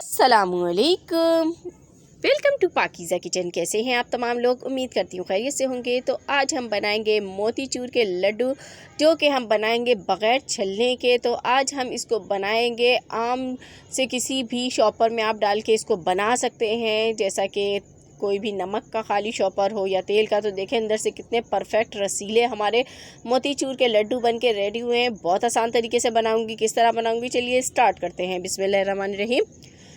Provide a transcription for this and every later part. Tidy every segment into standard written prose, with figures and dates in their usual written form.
अस्सलामुअलैकुम, welcome to Pakeezah kitchen. कैसे हैं आप तमाम लोग? उम्मीद करती हूँ खैरियत से होंगे। तो आज हम बनाएंगे मोतीचूर के लड्डू, जो कि हम बनाएंगे बग़ैर छलने के। तो आज हम इसको बनाएंगे आम से किसी भी शॉपर में आप डाल के इसको बना सकते हैं, जैसा कि कोई भी नमक का खाली शॉपर हो या तेल का। तो देखें अंदर से कितने परफेक्ट रसीले हमारे मोतीचूर के लड्डू बन के रेडी हुए हैं। बहुत आसान तरीके से बनाऊँगी। किस तरह बनाऊँगी, चलिए स्टार्ट करते हैं। बिस्मिल्लाहिर्रहमानिर्रहीम।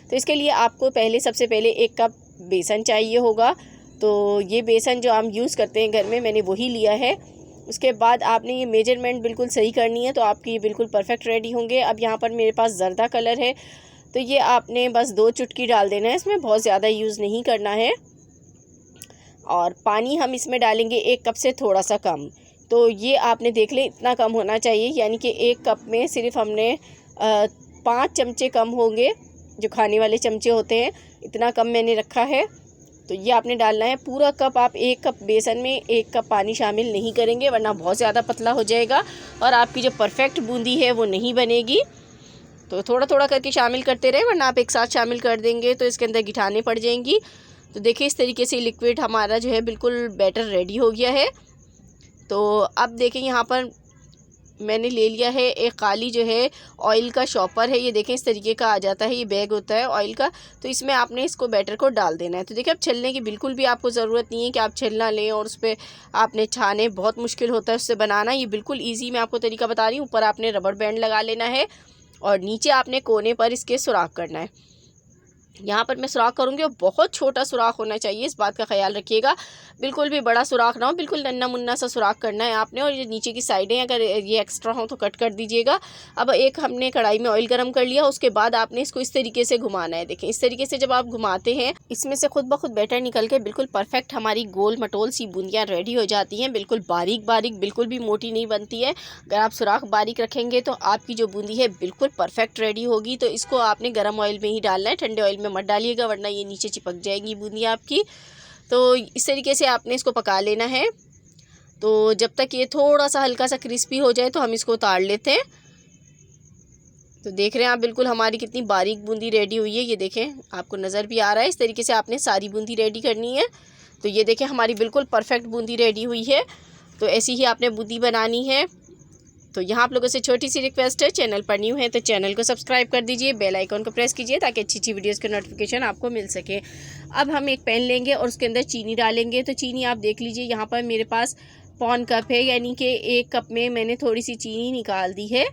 तो इसके लिए आपको सबसे पहले 1 कप बेसन चाहिए होगा। तो ये बेसन जो हम यूज़ करते हैं घर में, मैंने वही लिया है। उसके बाद आपने ये मेजरमेंट बिल्कुल सही करनी है, तो आपकी ये बिल्कुल परफेक्ट रेडी होंगे। अब यहाँ पर मेरे पास ज़र्दा कलर है, तो ये आपने बस 2 चुटकी डाल देना है, इसमें बहुत ज़्यादा यूज़ नहीं करना है। और पानी हम इसमें डालेंगे 1 कप से थोड़ा सा कम। तो ये आपने देख लें इतना कम होना चाहिए, यानी कि 1 कप में सिर्फ हमने 5 चमचे कम होंगे, जो खाने वाले चमचे होते हैं, इतना कम मैंने रखा है। तो ये आपने डालना है पूरा कप। आप 1 कप बेसन में 1 कप पानी शामिल नहीं करेंगे, वरना बहुत ज़्यादा पतला हो जाएगा और आपकी जो परफेक्ट बूंदी है वो नहीं बनेगी। तो थोड़ा थोड़ा करके शामिल करते रहे, वरना आप एक साथ शामिल कर देंगे तो इसके अंदर गिठाने पड़ जाएंगी। तो देखिए इस तरीके से लिक्विड हमारा जो है बिल्कुल बैटर रेडी हो गया है। तो अब देखें यहाँ पर मैंने ले लिया है एक काली जो है ऑयल का शॉपर है। ये देखें इस तरीके का आ जाता है, ये बैग होता है ऑयल का। तो इसमें आपने इसको बैटर को डाल देना है। तो देखिए अब छलने की बिल्कुल भी आपको ज़रूरत नहीं है कि आप छलना लें और उस पर आपने छाने, बहुत मुश्किल होता है उससे बनाना। ये बिल्कुल ईजी मैं आपको तरीका बता रही हूँ। ऊपर आपने रबर बैंड लगा लेना है और नीचे आपने कोने पर इसके सुराख करना है। यहाँ पर मैं सुराख करूँगी और बहुत छोटा सुराख होना चाहिए, इस बात का ख्याल रखिएगा। बिल्कुल भी बड़ा सुराख ना हो, बिल्कुल नन्ना मुन्ना सा सुराख करना है आपने। और ये नीचे की साइडें अगर ये एक्स्ट्रा हो तो कट कर दीजिएगा। अब एक हमने कढ़ाई में ऑयल गरम कर लिया, उसके बाद आपने इसको इस तरीके से घुमाना है। देखें इस तरीके से जब आप घुमाते हैं, इसमें से खुद ब खुद बैटर निकल के बिल्कुल परफेक्ट हमारी गोल मटोल सी बूंदियाँ रेडी हो जाती हैं। बिल्कुल बारीक बारीक, बिल्कुल भी मोटी नहीं बनती है। अगर आप सुराख बारीक रखेंगे तो आपकी जो बूंदी है बिल्कुल परफेक्ट रेडी होगी। तो इसको आपने गर्म ऑयल में ही डालना है, ठंडे ऑयल में मत डालिएगा, वरना ये नीचे चिपक जाएगी बूंदियाँ आपकी। तो इस तरीके से आपने इसको पका लेना है। तो जब तक ये थोड़ा सा हल्का सा क्रिस्पी हो जाए तो हम इसको उतार लेते हैं। तो देख रहे हैं आप बिल्कुल हमारी कितनी बारीक बूंदी रेडी हुई है। ये देखें आपको नज़र भी आ रहा है, इस तरीके से आपने सारी बूंदी रेडी करनी है। तो ये देखें हमारी बिल्कुल परफेक्ट बूंदी रेडी हुई है। तो ऐसी ही आपने बूंदी बनानी है। तो यहाँ आप लोगों से छोटी सी रिक्वेस्ट है, चैनल पर न्यू है तो चैनल को सब्सक्राइब कर दीजिए, बेल आइकन को प्रेस कीजिए ताकि अच्छी अच्छी वीडियोस के नोटिफिकेशन आपको मिल सके। अब हम एक पैन लेंगे और उसके अंदर चीनी डालेंगे। तो चीनी आप देख लीजिए, यहाँ पर मेरे पास पौन कप है, यानी कि 1 कप में मैंने थोड़ी सी चीनी निकाल दी है।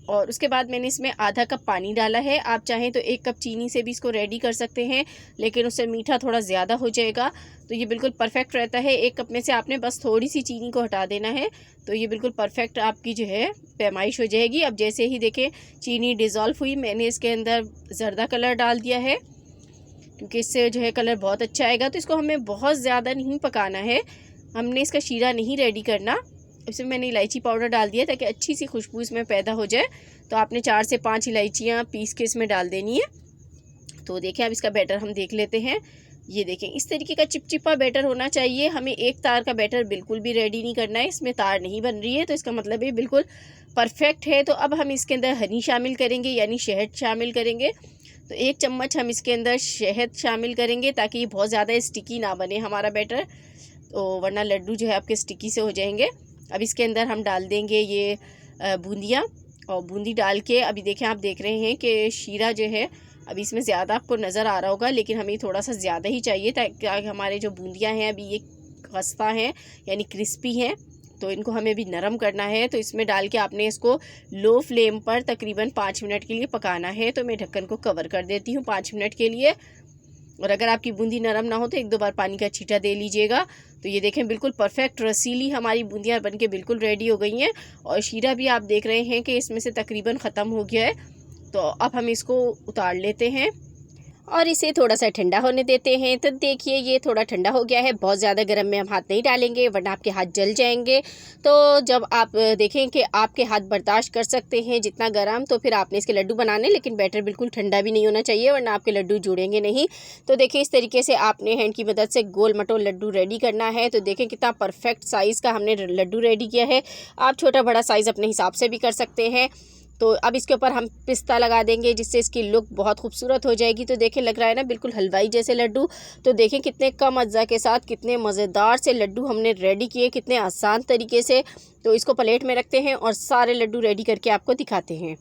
और उसके बाद मैंने इसमें आधा कप पानी डाला है। आप चाहें तो 1 कप चीनी से भी इसको रेडी कर सकते हैं, लेकिन उससे मीठा थोड़ा ज़्यादा हो जाएगा। तो ये बिल्कुल परफेक्ट रहता है। 1 कप में से आपने बस थोड़ी सी चीनी को हटा देना है, तो ये बिल्कुल परफेक्ट आपकी जो है पैमाइश हो जाएगी। अब जैसे ही देखें चीनी डिज़ोल्व हुई, मैंने इसके अंदर ज़र्दा कलर डाल दिया है, क्योंकि इससे जो है कलर बहुत अच्छा आएगा। तो इसको हमें बहुत ज़्यादा नहीं पकाना है, हमने इसका शीरा नहीं रेडी करना। इसमें मैंने इलायची पाउडर डाल दिया ताकि अच्छी सी खुशबू इसमें पैदा हो जाए। तो आपने 4 से 5 इलायचियाँ पीस के इसमें डाल देनी है। तो देखें अब इसका बैटर हम देख लेते हैं। ये देखें इस तरीके का चिपचिपा बैटर होना चाहिए। हमें एक तार का बैटर बिल्कुल भी रेडी नहीं करना है, इसमें तार नहीं बन रही है, तो इसका मतलब ये बिल्कुल परफेक्ट है। तो अब हम इसके अंदर हनी शामिल करेंगे, यानी शहद शामिल करेंगे। तो 1 चम्मच हम इसके अंदर शहद शामिल करेंगे, ताकि ये बहुत ज़्यादा स्टिकी ना बने हमारा बैटर, तो वरना लड्डू जो है आपके स्टिकी से हो जाएंगे। अब इसके अंदर हम डाल देंगे ये बूंदियाँ, और बूंदी डाल के अभी देखें आप देख रहे हैं कि शीरा जो है अभी इसमें ज़्यादा आपको नज़र आ रहा होगा, लेकिन हमें थोड़ा सा ज़्यादा ही चाहिए, ताकि हमारे जो बूंदियाँ हैं अभी ये खस्ता हैं, यानी क्रिस्पी हैं। तो इनको हमें भी नरम करना है। तो इसमें डाल के आपने इसको लो फ्लेम पर तकरीबन 5 मिनट के लिए पकाना है। तो मैं ढक्कन को कवर कर देती हूँ 5 मिनट के लिए। और अगर आपकी बूंदी नरम ना हो तो 1-2 बार पानी का छींटा दे लीजिएगा। तो ये देखें बिल्कुल परफेक्ट रसीली हमारी बूंदियाँ बनके बिल्कुल रेडी हो गई हैं। और शीरा भी आप देख रहे हैं कि इसमें से तकरीबन ख़त्म हो गया है। तो अब हम इसको उतार लेते हैं और इसे थोड़ा सा ठंडा होने देते हैं। तो देखिए ये थोड़ा ठंडा हो गया है। बहुत ज़्यादा गर्म में हम हाथ नहीं डालेंगे, वरना आपके हाथ जल जाएंगे। तो जब आप देखें कि आपके हाथ बर्दाश्त कर सकते हैं जितना गर्म, तो फिर आपने इसके लड्डू बनाने, लेकिन बैटर बिल्कुल ठंडा भी नहीं होना चाहिए, वरना आपके लड्डू जुड़ेंगे नहीं। तो देखिए इस तरीके से आपने हैंड की मदद से गोल मटोल लड्डू रेडी करना है। तो देखें कितना परफेक्ट साइज़ का हमने लड्डू रेडी किया है। आप छोटा बड़ा साइज़ अपने हिसाब से भी कर सकते हैं। तो अब इसके ऊपर हम पिस्ता लगा देंगे जिससे इसकी लुक बहुत खूबसूरत हो जाएगी। तो देखें लग रहा है ना बिल्कुल हलवाई जैसे लड्डू। तो देखें कितने कम अज्जा के साथ कितने मज़ेदार से लड्डू हमने रेडी किए, कितने आसान तरीके से। तो इसको प्लेट में रखते हैं और सारे लड्डू रेडी करके आपको दिखाते हैं।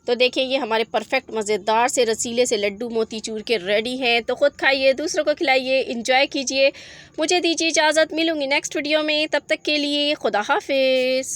तो देखिए ये हमारे परफेक्ट मज़ेदार से रसीले से लड्डू मोतीचूर के रेडी हैं। तो ख़ुद खाइए, दूसरों को खिलाइए, इंजॉय कीजिए। मुझे दीजिए इजाज़त, मिलूँगी नेक्स्ट वीडियो में। तब तक के लिए खुदा हाफिज़।